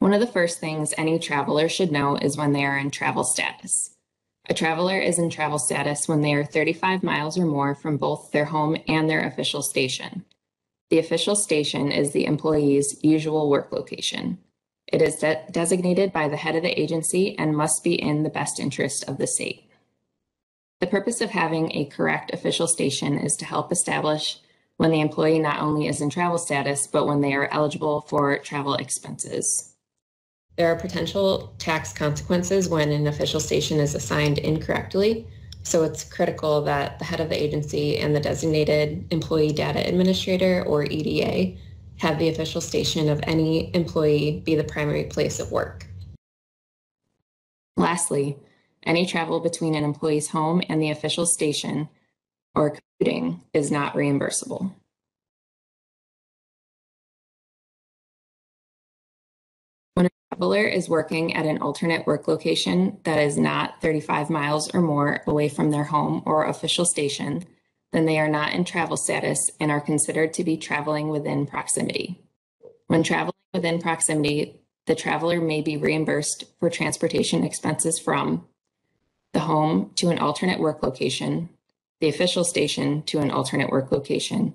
One of the first things any traveler should know is when they are in travel status. A traveler is in travel status when they are 35 miles or more from both their home and their official station. The official station is the employee's usual work location. It is designated by the head of the agency and must be in the best interest of the state. The purpose of having a correct official station is to help establish when the employee not only is in travel status, but when they are eligible for travel expenses. There are potential tax consequences when an official station is assigned incorrectly, so it's critical that the head of the agency and the designated employee data administrator, or EDA, have the official station of any employee be the primary place of work. Lastly, any travel between an employee's home and the official station or commuting is not reimbursable. When a traveler is working at an alternate work location that is not 35 miles or more away from their home or official station, then they are not in travel status and are considered to be traveling within proximity. When traveling within proximity, the traveler may be reimbursed for transportation expenses from the home to an alternate work location, the official station to an alternate work location,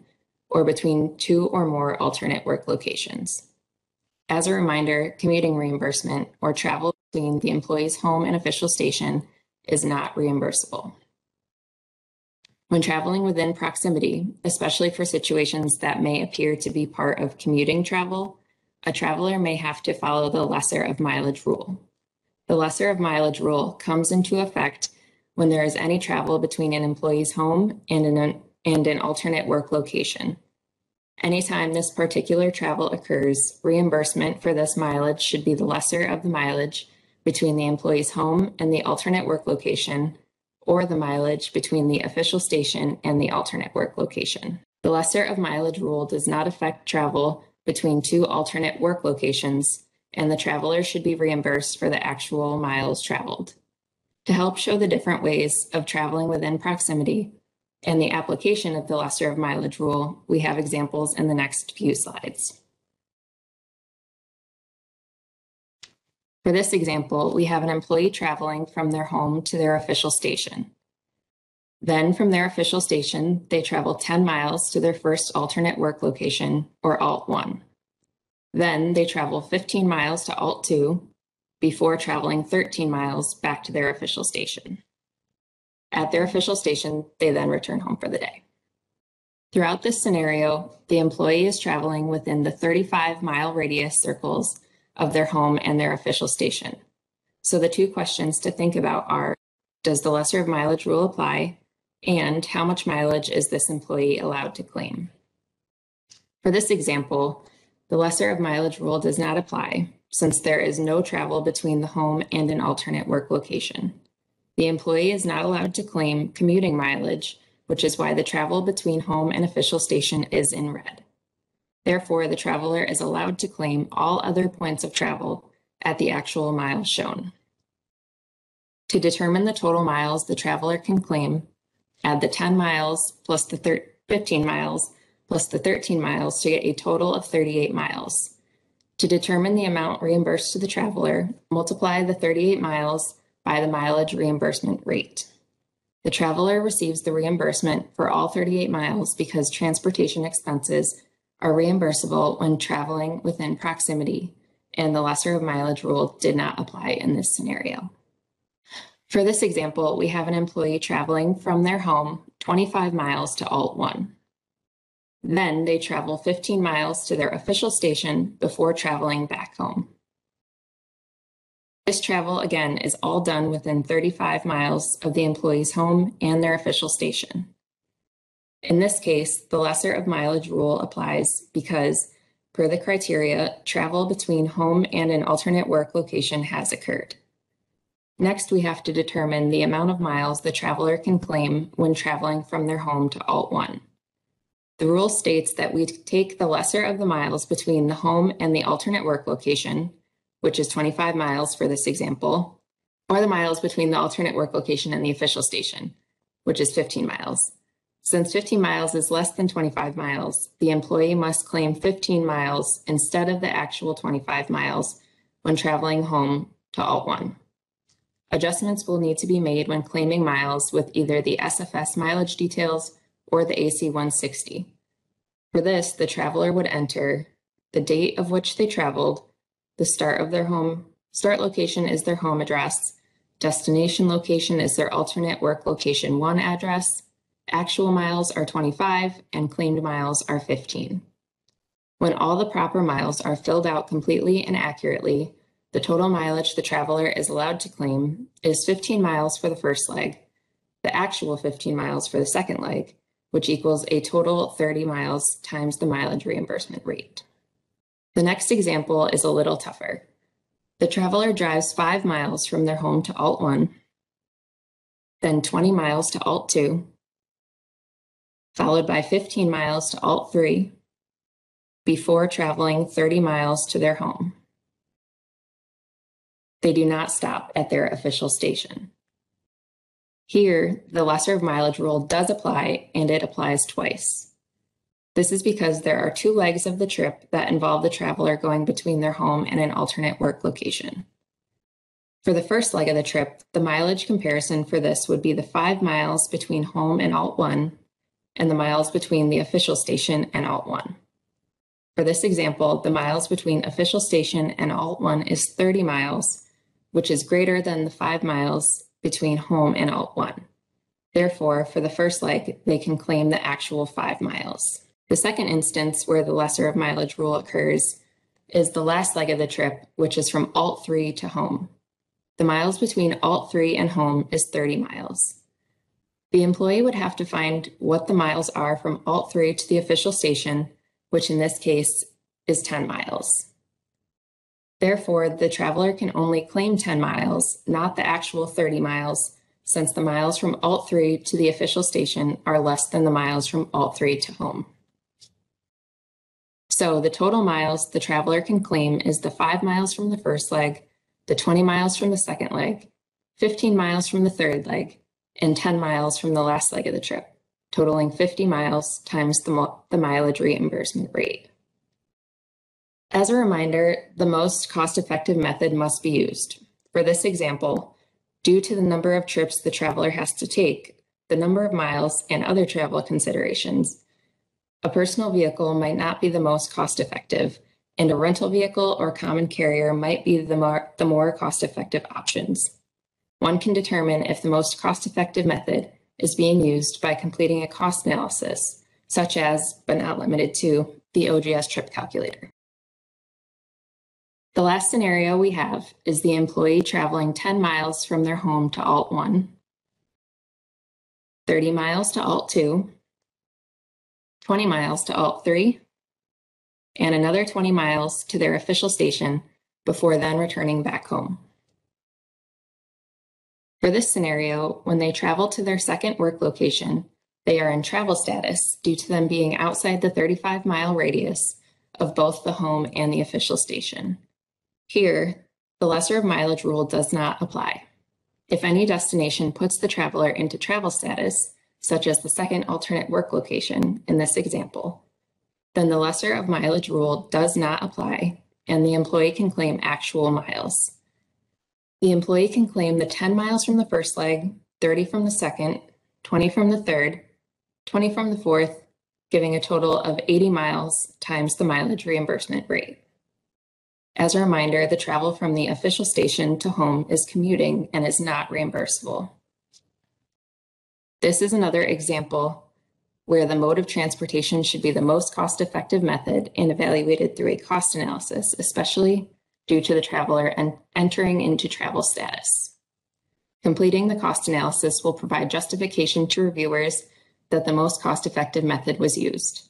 or between two or more alternate work locations. As a reminder, commuting reimbursement or travel between the employee's home and official station is not reimbursable. When traveling within proximity, especially for situations that may appear to be part of commuting travel, a traveler may have to follow the lesser of mileage rule. The lesser of mileage rule comes into effect when there is any travel between an employee's home and an alternate work location. Anytime this particular travel occurs, reimbursement for this mileage should be the lesser of the mileage between the employee's home and the alternate work location, or the mileage between the official station and the alternate work location. The lesser of mileage rule does not affect travel between two alternate work locations, and the traveler should be reimbursed for the actual miles traveled. To help show the different ways of traveling within proximity and the application of the lesser of mileage rule, we have examples in the next few slides. For this example, we have an employee traveling from their home to their official station. Then from their official station, they travel 10 miles to their first alternate work location, or Alt 1. Then they travel 15 miles to Alt 2 before traveling 13 miles back to their official station. At their official station, they then return home for the day. Throughout this scenario, the employee is traveling within the 35-mile radius circles of their home and their official station. So the two questions to think about are, does the lesser of mileage rule apply? And how much mileage is this employee allowed to claim? For this example, the lesser of mileage rule does not apply since there is no travel between the home and an alternate work location. The employee is not allowed to claim commuting mileage, which is why the travel between home and official station is in red. Therefore, the traveler is allowed to claim all other points of travel at the actual miles shown. To determine the total miles the traveler can claim, add the 10 miles plus the 15 miles plus the 13 miles to get a total of 38 miles. To determine the amount reimbursed to the traveler, multiply the 38 miles by the mileage reimbursement rate. The traveler receives the reimbursement for all 38 miles because transportation expenses are reimbursable when traveling within proximity, and the lesser of mileage rule did not apply in this scenario. For this example, we have an employee traveling from their home 25 miles to Alt 1. Then they travel 15 miles to their official station before traveling back home. This travel, again, is all done within 35 miles of the employee's home and their official station. In this case, the lesser of mileage rule applies because, per the criteria, travel between home and an alternate work location has occurred. Next, we have to determine the amount of miles the traveler can claim when traveling from their home to Alt 1. The rule states that we take the lesser of the miles between the home and the alternate work location, which is 25 miles for this example, or the miles between the alternate work location and the official station, which is 15 miles. Since 15 miles is less than 25 miles, the employee must claim 15 miles instead of the actual 25 miles when traveling home to Alt1. Adjustments will need to be made when claiming miles with either the SFS mileage details or the AC-160. For this, the traveler would enter the date of which they traveled, the start location is their home address, destination location is their alternate work location 1 address, actual miles are 25, and claimed miles are 15. When all the proper miles are filled out completely and accurately, the total mileage the traveler is allowed to claim is 15 miles for the first leg, the actual 15 miles for the second leg, which equals a total 30 miles times the mileage reimbursement rate. The next example is a little tougher. The traveler drives 5 miles from their home to Alt1, then 20 miles to Alt2, followed by 15 miles to Alt3, before traveling 30 miles to their home. They do not stop at their official station. Here, the lesser of mileage rule does apply, and it applies twice. This is because there are 2 legs of the trip that involve the traveler going between their home and an alternate work location. For the first leg of the trip, the mileage comparison for this would be the 5 miles between home and Alt1 and the miles between the official station and Alt1. For this example, the miles between official station and Alt1 is 30 miles, which is greater than the 5 miles between home and Alt1. Therefore, for the first leg, they can claim the actual 5 miles. The second instance where the lesser of mileage rule occurs is the last leg of the trip, which is from Alt3 to home. The miles between Alt3 and home is 30 miles. The employee would have to find what the miles are from Alt3 to the official station, which in this case is 10 miles. Therefore, the traveler can only claim 10 miles, not the actual 30 miles, since the miles from Alt3 to the official station are less than the miles from Alt3 to home. So the total miles the traveler can claim is the 5 miles from the first leg, the 20 miles from the second leg, 15 miles from the third leg, and 10 miles from the last leg of the trip, totaling 50 miles times the mileage reimbursement rate. As a reminder, the most cost-effective method must be used. For this example, due to the number of trips the traveler has to take, the number of miles, and other travel considerations, a personal vehicle might not be the most cost-effective, and a rental vehicle or common carrier might be the more cost-effective options. One can determine if the most cost-effective method is being used by completing a cost analysis, such as, but not limited to, the OGS trip calculator. The last scenario we have is the employee traveling 10 miles from their home to Alt1, 30 miles to Alt2, 20 miles to Alt3, and another 20 miles to their official station before then returning back home. For this scenario, when they travel to their second work location, they are in travel status due to them being outside the 35-mile radius of both the home and the official station. Here, the lesser of mileage rule does not apply. If any destination puts the traveler into travel status, such as the second alternate work location in this example, then the lesser of mileage rule does not apply, and the employee can claim actual miles. The employee can claim the 10 miles from the first leg, 30 from the second, 20 from the third, 20 from the fourth, giving a total of 80 miles times the mileage reimbursement rate. As a reminder, the travel from the official station to home is commuting and is not reimbursable. This is another example where the mode of transportation should be the most cost-effective method and evaluated through a cost analysis, especially due to the traveler and entering into travel status. Completing the cost analysis will provide justification to reviewers that the most cost-effective method was used.